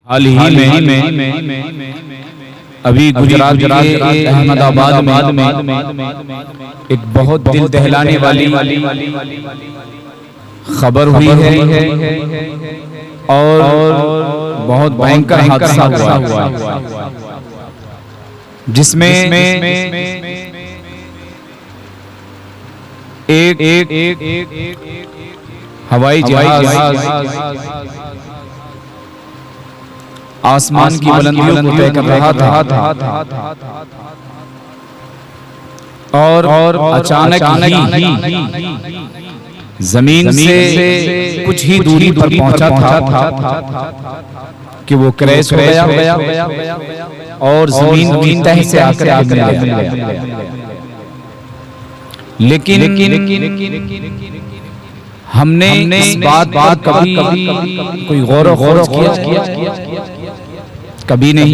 حال ہی میں ابھی گجرات کے احمد آباد میں ایک بہت دل دہلانے والی خبر ہوئی ہے اور بہت بھینکر حادثہ ہوا جس میں ایک ہوائی جہاز آسمان کی بلندیوں کو طے کر رہا تھا اور اچانک ہی زمین سے کچھ ہی دوری پر پہنچا تھا کہ وہ کریش ہو گیا اور زمین کی تہہ سے آ کر مل گیا۔ لیکن ہم نے اس بات پر کبھی کوئی غور و خوض کیا؟ کبھی نہیں۔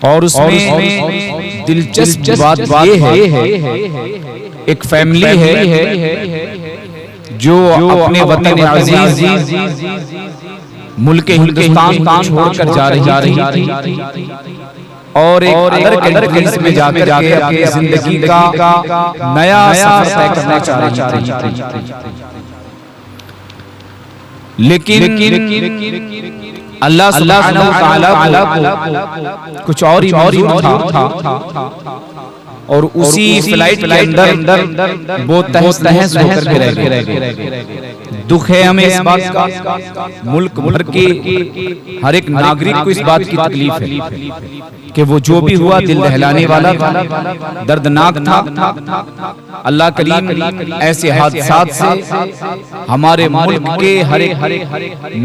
اور اس میں دلچسپ بات یہ ہے ایک فیملی ہے جو اپنے وطن عزیز ملک ہندوستان کو چھوڑ کر جا رہی تھی اور ایک ادر کنٹریز میں جا کر اپنی زندگی کا نیا سفر طے کرنا چاہ رہی تھی۔ لیکن اللہ سبحانہ وتعالی کو کچھ اور ہی منظور تھا اور اسی فلائٹ کے اندر وہ تہس تہس ہو کر کے رہ گئے۔ دکھ ہے ہمیں اس بات کا، ملک بھر کے ہر ایک ناگرک کو اس بات کی تکلیف ہے کہ وہ جو بھی ہوا دل دہلانے والا تھا، دردناک تھا۔ اللہ کریم ایسے حادثات سے ہمارے ملک کے ہر ایک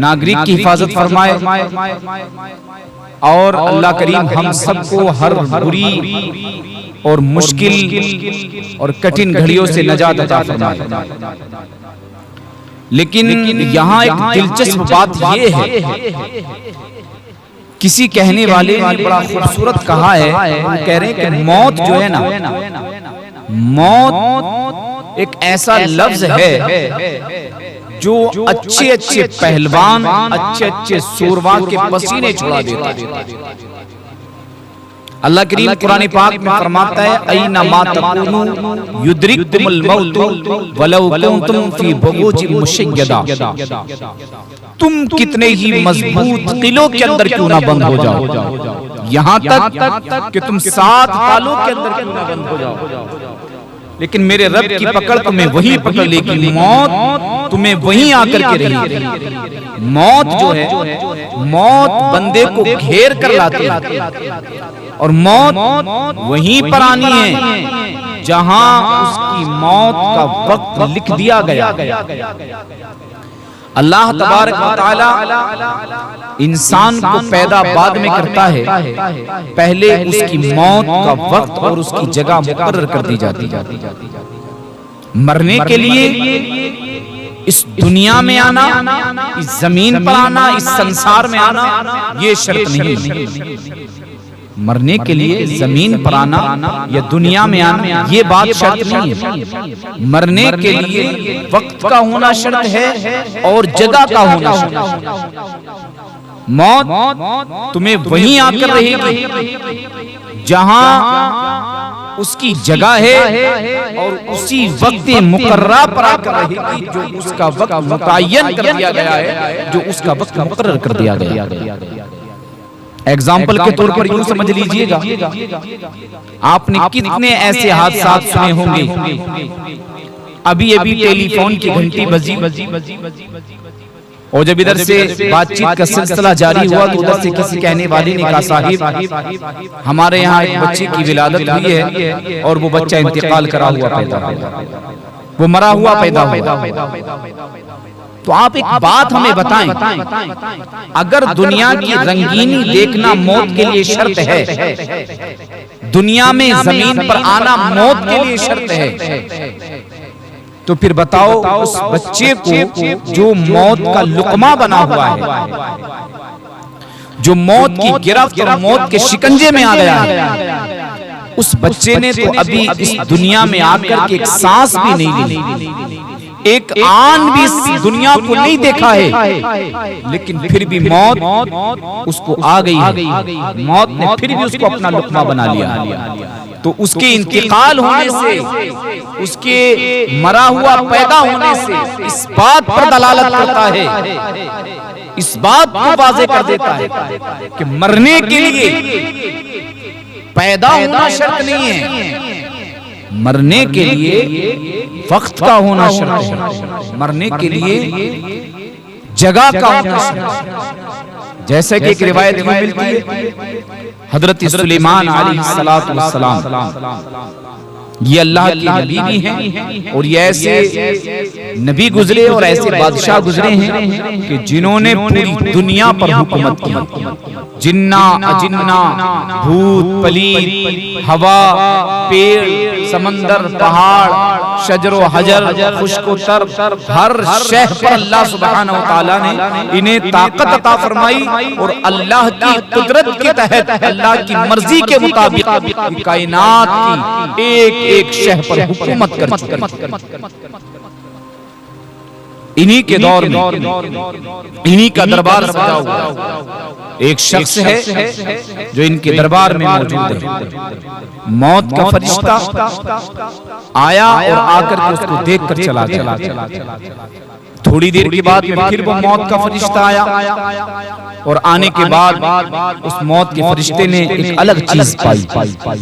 ناگرک کی حفاظت فرمائے اور اللہ کریم ہم سب کو ہر بری اور مشکل اور کٹھن گھڑیوں سے نجات عطا فرمائے۔ لیکن یہاں ایک دلچسپ بات یہ ہے، کسی کہنے والے نے بڑا خوبصورت کہا ہے، وہ کہہ رہے ہیں کہ موت جو ہے نا، موت ایک ایسا لفظ ہے جو اچھے پہلوان، اچھے سورواں کے پسینے چھڑا دیتا ہے۔ اللہ کریم قرآن پاک میں فرماتا ہے اینما تکونوا یدرککم الموت ولو کنتم فی بروج مشیدہ، تم کتنے ہی مضبوط قلعوں کے اندر کیوں نہ بند ہو جاؤ، یہاں تک کہ تم 7 تالوں کے اندر کیوں نہ بند ہو جاؤ، لیکن میرے رب کی پکڑ تمہیں وہی پکڑ لے گی، موت تمہیں وہیں آ کر کے رہی۔ موت جو ہے، موت بندے کو گھیر کر لاتی ہے اور موت وہیں پر آنی ہے جہاں اس کی موت کا وقت لکھ دیا گیا۔ اللہ تبارک و تعالی انسان کو پیدا بعد میں کرتا ہے، پہلے اس کی موت کا وقت اور اس کی جگہ مقرر کر دی جاتی ہے۔ مرنے کے لیے اس دنیا میں آنا، اس زمین پر آنا، اس سنسار میں آنا یہ شرط نہیں۔ مرنے کے لیے زمین پر آنا یا دنیا میں آنا یہ بات شرط نہیں ہے، مرنے کے لیے وقت کا ہونا شرط ہے اور جگہ کا ہونا شرط ہے۔ موت تمہیں وہیں آ کر رہے گی جہاں اس کی جگہ ہے اور اسی وقت مقررہ پر آ کر رہے گی جو اس کا وقت متعین کر دیا گیا ہے، جو اس کا وقت مقرر کر دیا گیا ہے۔ ایگزامپل کے طور پر یوں سمجھ لیجئے گا، آپ نے کتنے ایسے حادثات سنے ہوں گے، ابھی ٹیلی فون کی گھنٹی بجی اور جب ادھر سے بات چیت کا سلسلہ جاری ہوا تو ادھر سے کسی کہنے والے نے کہا صاحب ہمارے یہاں ایک بچے کی ولادت ہوئی ہے اور وہ بچہ انتقال کرا ہوا پیدا ہوا، وہ مرا ہوا پیدا ہوا۔ تو آپ ایک بات ہمیں بتائیں، اگر دنیا کی رنگینی دیکھنا موت کے لیے شرط ہے، دنیا میں زمین پر آنا موت کے لیے شرط ہے، تو پھر بتاؤ اس بچے کو جو موت کا لقمہ بنا ہوا ہے، جو موت کی گرفت اور موت کے شکنجے میں آ گیا ہے، اس بچے نے تو ابھی اس دنیا میں آ کر کے ایک سانس بھی نہیں لی، ایک آن بھی اس دنیا کو نہیں دیکھا ہے، لیکن پھر بھی موت اس کو آ گئی ہے، موت نے پھر بھی اس کو اپنا لقمہ بنا لیا۔ تو اس کے انتقال ہونے سے، اس کے مرا ہوا پیدا ہونے سے اس بات پر دلالت کرتا ہے، اس بات کو واضح کر دیتا ہے کہ مرنے کے لیے پیدا ہونا شرط نہیں ہے، مرنے کے لیے وقت کا ہونا شرط ہے، مرنے کے لیے جگہ کا ہونا شرط ہے۔ جیسے کہ ایک روایت میں ملتی ہے، حضرت سلیمان علیہ السلام یہ اللہ کے نبی بھی ہیں، اور یہ ایسے نبی گزرے اور ایسے بادشاہ گزرے ہیں کہ جنہوں نے پوری دنیا پر حکومت کی، جنہ اجنہ، بھوت پلیت، ہوا، پیڑ، سمندر، پہاڑ، شجر و حجر، خشک و تر، ہر شے پر اللہ سبحانہ وتعالی نے انہیں طاقت عطا فرمائی، اور اللہ کی قدرت کے تحت، اللہ کی مرضی کے مطابق کائنات کی ایک شے پر حکومت کر چکے۔ انہی کے دور میں انہی کا دربار سجا ہوا ایک شخص ہے جو ان کے دربار میں موجود ہے۔ موت کا فرشتہ آیا اور آ کر کے اس کو دیکھ کر چلا گیا۔ تھوڑی دیر کے بعد پھر وہ موت کا فرشتہ آیا، اور آنے کے بعد اس موت کے فرشتے نے ایک الگ چیز پائی۔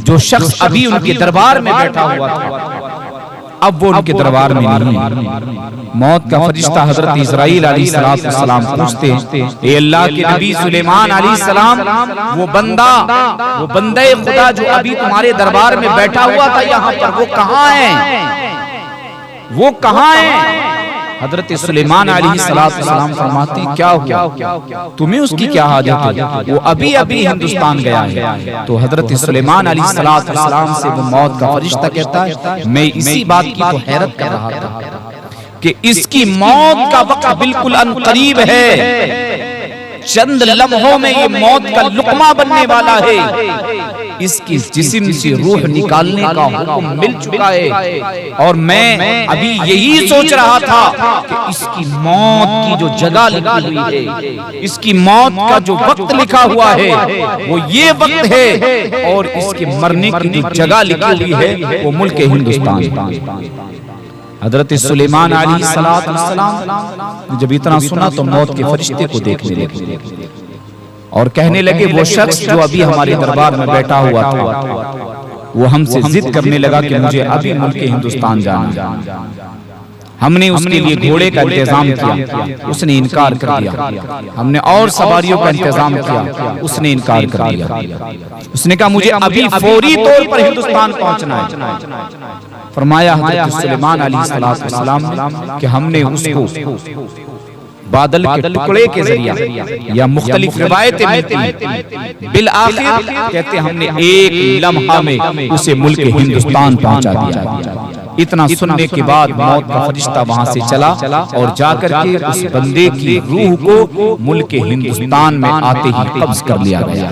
جو شخص ابھی ان کے دربار میں بیٹھا ہوا تھا اب وہ ان کے دربار میں نہیں ہے۔ موت کا فرشتہ حضرت اسرائیل علیہ السلام پوچھتے ہیں، اے اللہ کے نبی سلیمان علیہ السلام، وہ بندہ خدا جو ابھی تمہارے دربار میں بیٹھا ہوا تھا یہاں پر، وہ کہاں ہے؟ وہ کہاں ہے؟ حضرت سلیمان علیہ السلام فرماتے ہیں، کیا ہوا؟ تمہیں اس کی کیا حاجت ہے؟ وہ ابھی ہندوستان گیا ہے۔ تو حضرت سلیمان علیہ السلام سے وہ موت کا فرشتہ کہتا ہے، میں اسی بات کی تو حیرت کر رہا تھا کہ اس کی موت کا وقت بالکل ان قریب ہے، چند لمحوں میں یہ موت کا لقمہ بننے والا ہے، اس کی جسم سے روح نکالنے کا حکم مل چکا ہے، اور میں ابھی یہی سوچ رہا تھا کہ اس کی موت کی جو جگہ لکھی ہوئی ہے، اس کی موت کا جو وقت لکھا ہوا ہے وہ یہ وقت ہے، اور اس کے مرنے کی جو جگہ لکھی ہوئی ہے وہ ملک ہندوستان۔ حضرت سلیمان علیہ السلام جب اتنا سنا تو موت کے فرشتے کو دیکھنے لگے اور کہنے لگے، وہ شخص جو ابھی ہمارے دربار میں بیٹھا ہوا تھا وہ ہم سے ضد کرنے لگا کہ مجھے ابھی ملک ہندوستان جانا۔ ہم نے اس کے لیے گھوڑے کا انتظام کیا، اس نے انکار کر دیا۔ ہم نے اور سواریوں کا انتظام کیا، اس نے انکار کر دیا۔ اس نے کہا مجھے ابھی فوری طور پر ہندوستان پہنچنا ہے۔ فرمایا حضرت سلیمان علیہ السلام کہ ہم نے اس کو بادل کے ٹکڑے کے ذریعہ، یا مختلف روایتیں ملتی ہیں، بالآخر کہتے ہم نے ایک لمحہ میں اسے ملک ہندوستان پہنچا دیا۔ اتنا سننے کے بعد موت کا فرشتہ وہاں سے چلا اور جا کر کے اس بندے کی روح کو ملک ہندوستان میں آتے ہی قبض کر لیا گیا۔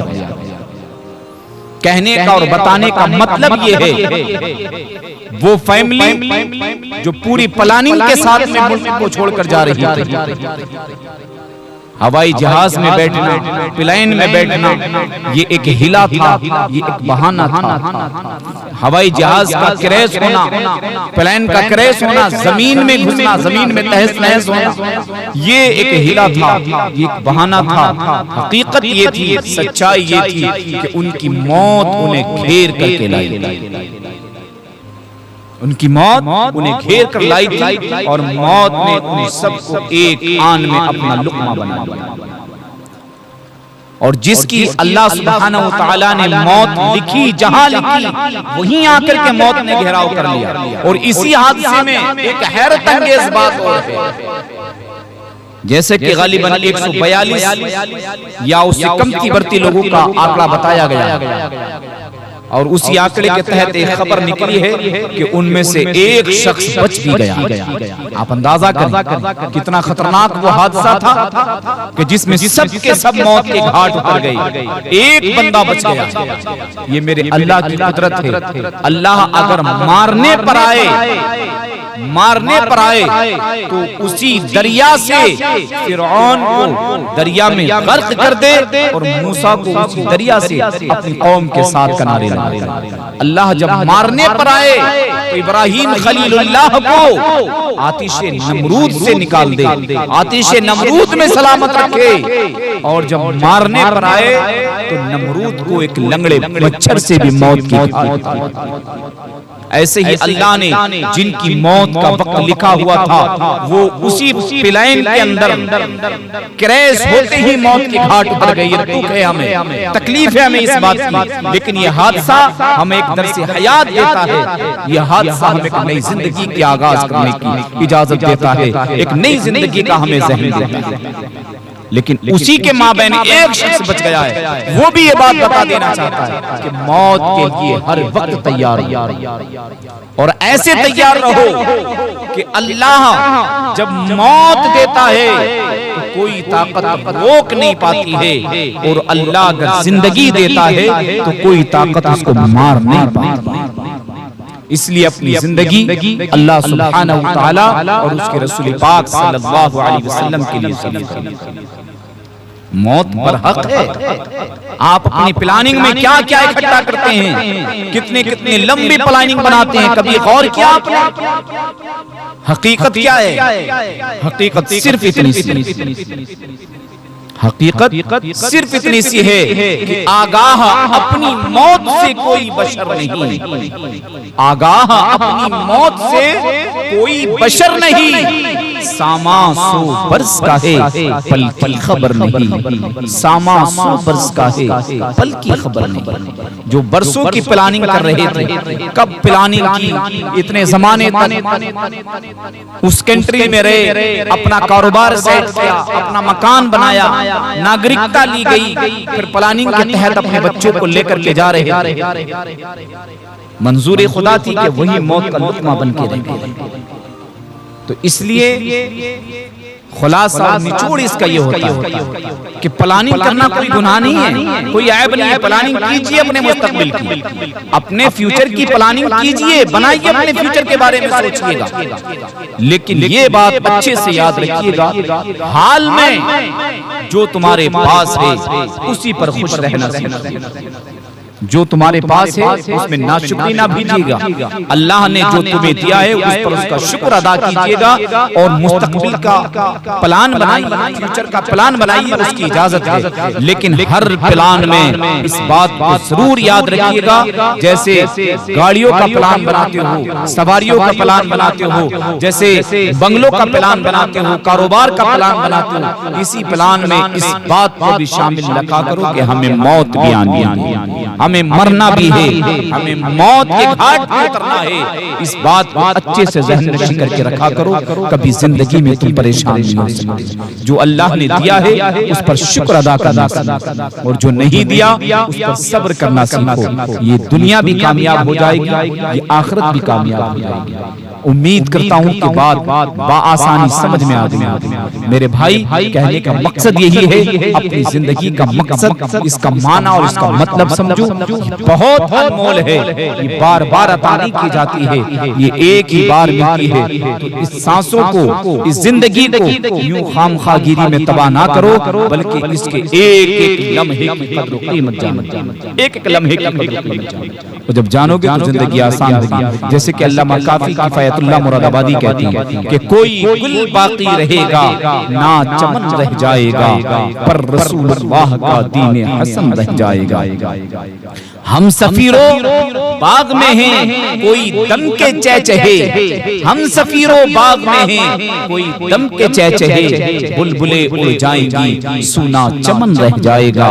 کہنے کا اور بتانے کا مطلب یہ ہے، وہ فیملی جو پوری پلاننگ کے ساتھ میں ملک کو چھوڑ کر جا رہی تھی، ہوائی جہاز میں بیٹھنا، پلین میں بیٹھنا، یہ ایک ہلا تھا، یہ ایک بہانہ تھا۔ ہوائی جہاز کا کریش ہونا، پلین کا کریش ہونا، زمین میں گھسنا، زمین میں تہس نہس ہونا، یہ ایک ہلا تھا، یہ ایک بہانہ تھا۔ حقیقت یہ تھی، سچائی یہ تھی کہ ان کی موت انہیں گھیر کر کے لائی، ان کی موت انہیں گھیر کر لائی تھی، اور موت نے انہیں سب کو ایک آن میں اپنا لقمہ بنا دیا۔ اور جس کی اللہ سبحانہ وتعالی نے موت لکھی، جہاں لکھی وہیں آ کر کے موت نے گھیراؤ کر لیا۔ اور اسی حادثے میں ایک حیرت انگیز بات اور ہے، جیسے کہ غالباً 142 یا اس سے کم کی بڑھتی لوگوں کا آنکڑا بتایا گیا، اور اسی آنکڑے کے تحت ایک خبر نکلی ہے کہ ان میں سے ایک شخص بچ بھی گیا۔ آپ اندازہ کریں کتنا خطرناک وہ حادثہ تھا کہ جس میں سب کے سب موت کے گھاٹ اتر گئی، ایک بندہ بچ گیا۔ یہ میرے اللہ کی قدرت ہے۔ اللہ اگر مارنے پر آئے مارنے پر آئے تو اسی دریا سے فرعون کو دریا میں غرق کر دے اور موسیٰ کو اسی دریا سے اپنی قوم کے ساتھ کنارے لگائے۔ اللہ جب مارنے پر آئے تو ابراہیم خلیل اللہ کو آتش نمرود سے نکال دے، آتش نمرود میں سلامت رکھے، اور جب مارنے پر آئے تو نمرود کو ایک لنگڑے مچھر سے بھی موت کی۔ ایسے ہی اللہ نے جن کی موت کا وقت لکھا ہوا تھا وہ اسی پلین کے اندر کریس ہوتے ہی موت کی گھاٹ اتر گئی۔ دکھ ہے ہمیں، تکلیف ہے ہمیں اس بات کی، لیکن یہ حادثہ ہمیں ایک درس حیات دیتا ہے، یہ حادثہ ہمیں ایک نئی زندگی کی آغاز کرنے کی اجازت دیتا ہے، ایک نئی زندگی کا ہمیں ذہن دیتا ہے۔ لیکن اسی کے مابین ایک شخص بچ گیا ہے، وہ بھی یہ بات بتا دینا چاہتا ہے کہ موت کے لیے ہر وقت تیار اور ایسے تیار رہو کہ اللہ جب موت دیتا ہے تو کوئی طاقت روک نہیں پاتی ہے، اور اللہ اگر زندگی دیتا ہے تو کوئی طاقت اس کو مار نہیں پاتی۔ اس لیے اپنی زندگی اللہ سبحانہ وتعالی اور اس کے رسول پاک صلی اللہ علیہ وسلم کے لیے سلیف کریں۔ موت پر حق ہے۔ آپ اپنی پلاننگ میں کیا کیا اکٹھا کرتے ہیں، کتنے کتنے لمبی پلاننگ بناتے ہیں، کبھی غور کیا آپ نے؟ حقیقت کیا ہے؟ حقیقت صرف اتنی سی، حقیقت صرف اتنی سی ہے کہ آگاہ اپنی موت سے کوئی بشر نہیں، آگاہ اپنی موت سے کوئی بشر نہیں۔ ساما 100 برس کا ہے پل کی خبر نہیں، ساما 100 برس کا ہے پل کی خبر نہیں۔ جو برسوں کی پلاننگ کر رہے تھے، کب پلاننگ کی، اتنے زمانے تک اس کنٹری میں رہے، اپنا کاروبار سیٹ کیا، اپنا مکان بنایا، ناگرکتا لی گئی، پھر پلاننگ کے تحت اپنے بچوں کو لے کر کے جا رہے تھے۔ منظور خدا تھی کہ وہی موت کا لقمہ بن کے رہے۔ تو اس لیے خلاصہ نچوڑ اس کا یہ ہوتا ہے کہ پلاننگ کرنا کوئی گناہ نہیں ہے، کوئی عیب نہیں ہے۔ پلاننگ کیجئے اپنے مستقبل کی، اپنے فیوچر کی پلاننگ کیجئے، بنائیے، اپنے فیوچر کے بارے میں سوچئے گا، لیکن یہ بات اچھے سے یاد رکھیے گا، حال میں جو تمہارے پاس ہے اسی پر خوش رہنا سیکھیے۔ جو تمہارے پاس ہے اس میں ناشکری نہ بھیجیے گا۔ اللہ نے جو تمہیں دیا ہے اس پر اس کا شکر ادا کیجیے گا، اور مستقبل کا پلان بنائیے، فیوچر کا پلان بنائیے، اس کی اجازت ہے، لیکن ہر پلان میں اس بات کو ضرور یاد رکھیے گا، جیسے گاڑیوں کا پلان بناتے ہو، سواریوں کا پلان بناتے ہو، جیسے بنگلوں کا پلان بناتے ہو، کاروبار کا پلان بناتے ہو، اسی پلان میں اس بات کو بھی شامل رکھا کرو کہ ہمیں موت بھی آنی ہے، ہمیں مرنا بھی ہے، ہمیں موت کے گھاٹ پہ اترنا ہے۔ اس بات کو اچھے سے ذہن نشین کر کے رکھا کرو، کبھی زندگی میں تم پریشان نہیں ہو سکتے۔ جو اللہ نے دیا ہے اس پر شکر ادا کرنا سیکھو، اور جو نہیں دیا اس پر صبر کرنا سیکھو۔ یہ دنیا بھی کامیاب ہو جائے گی، یہ آخرت بھی کامیاب ہو جائے گی۔ امید کرتا ہوں کہ بات بآسانی سمجھ میں آ گئی۔ میرے بھائی، کہنے کا مقصد یہی ہے، اپنی زندگی کا مقصد، اس کا معنی اور اس کا مطلب سمجھو۔ بہت انمول ہے، یہ بار بار عطا نہیں کی جاتی ہے، یہ ایک ہی بار ملتی ہے۔ تو اس سانسوں کو، اس زندگی کو یوں خام خواگیری میں تباہ نہ کرو، بلکہ اس کے ایک ایک لمحے کی قدر و قیمت جانو، ایک ایک لمحے کی قدر و قیمت جانو، اور جب جانو گے تو زندگی آسان ہوگی۔ جیسے کہ علامہ کافی کفایت اللہ مراد آبادی کہتی ہیں کہ کوئی گل باقی رہے گا نہ چمن رہ جائے گا، پر رسول اللہ کا دین حسن رہ جائے گا۔ ہم سفیروں باغ میں ہیں کوئی دم کے چہچہے، ہم سفیروں باغ میں ہیں کوئی دم کے چہچہے، بلبلیں اڑ جائیں گی سونا چمن رہ جائے گا،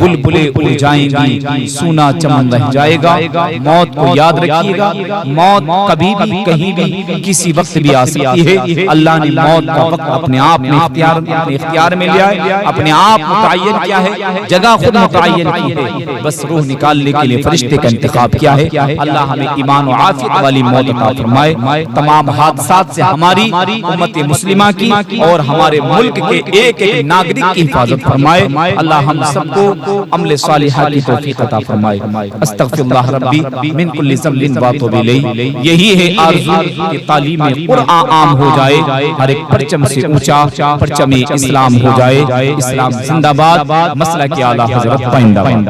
بلبلیں اڑ جائیں گی سونا چمن رہ جائے گا۔ موت کو یاد رکھیے گا، موت کبھی بھی کہیں بھی کسی وقت بھی آ سکتی ہے۔ اللہ نے موت کا وقت اپنے آپ میں اختیار میں لیا ہے، اپنے آپ متعین کیا ہے، جگہ خود متعین کی ہے، بس روح نکالنے کے لیے فرشتے کا انتخاب کیا ہے۔ اللہ ہمیں ایمان و عافیت والی موت عطا فرمائے، تمام حادثات سے ہماری امت مسلمہ کی اور ہمارے ملک کے ایک ایک ناگرک کی حفاظت فرمائے۔ اللہ ہم سب کو عمل صالحہ کی توفیق عطا فرمائے۔ استغفر اللہ ربی من کل ذنب واتوب الیہ۔ یہی ہے آرزو کہ تعلیم قرآن عام ہو جائے، ہر ایک پرچم سے اونچا پرچم اسلام ہو جائے۔ اسلام زندہ باد، مسلک اعلیٰ حضرت پائندہ باد۔